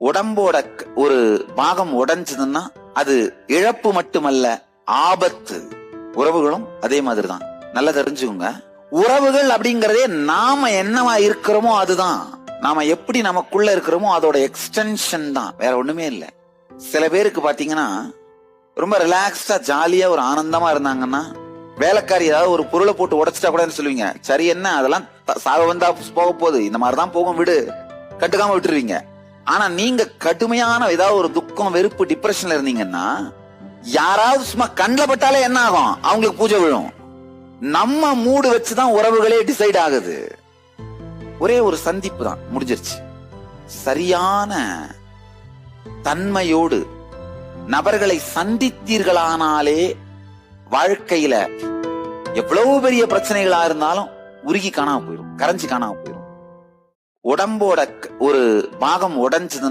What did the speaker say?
உடம்போட ஒரு பாகம் உடைஞ்சதுன்னா அது இழப்பு மட்டுமல்ல, ஆபத்து. உறவுகளும் அதே மாதிரிதான். நல்லா தெரிஞ்சுக்கோங்க. உறவுகள் அப்படிங்கறதே நாம என்னவா இருக்கிறோமோ அதுதான். நாம எப்படி நமக்குள்ள இருக்கிறோமோ அதோட எக்ஸ்டென்ஷன் தான், வேற ஒண்ணுமே இல்ல. சில பேருக்கு பாத்தீங்கன்னா ரொம்ப ரிலாக்ஸ்டா ஜாலியா ஒரு ஆனந்தமா இருந்தாங்கன்னா, வேலைக்காரி ஏதாவது ஒரு பொருளை போட்டு உடைச்சிட்டா கூட சொல்லுவீங்க, சரி என்ன அதெல்லாம் சாக வந்தா போக போகுது, இந்த மாதிரிதான் போகும் விடு, கட்டுக்காம விட்டுருவீங்க. ஆனா நீங்க கடுமையான ஏதாவது ஒரு துக்கம், வெறுப்பு, டிப்ரெஷன்ல இருந்தீங்கன்னா யாராவது சும்மா கண்ணில் பட்டாலே என்ன ஆகும், அவங்களுக்கு பூஜை விழும். நம்ம மூடு வச்சுதான் உறவுகளே டிசைட் ஆகுது. ஒரே ஒரு சந்திப்பு தான், முடிஞ்சிருச்சு. சரியான தன்மையோடு நபர்களை சந்தித்தீர்களானாலே வாழ்க்கையில எவ்வளவு பெரிய பிரச்சனைகளா இருந்தாலும் உருகி காணாம போயிடும், கரைஞ்சி காணாம போயிடும். உடம்போட ஒரு பாகம் உடைஞ்சதுன்னா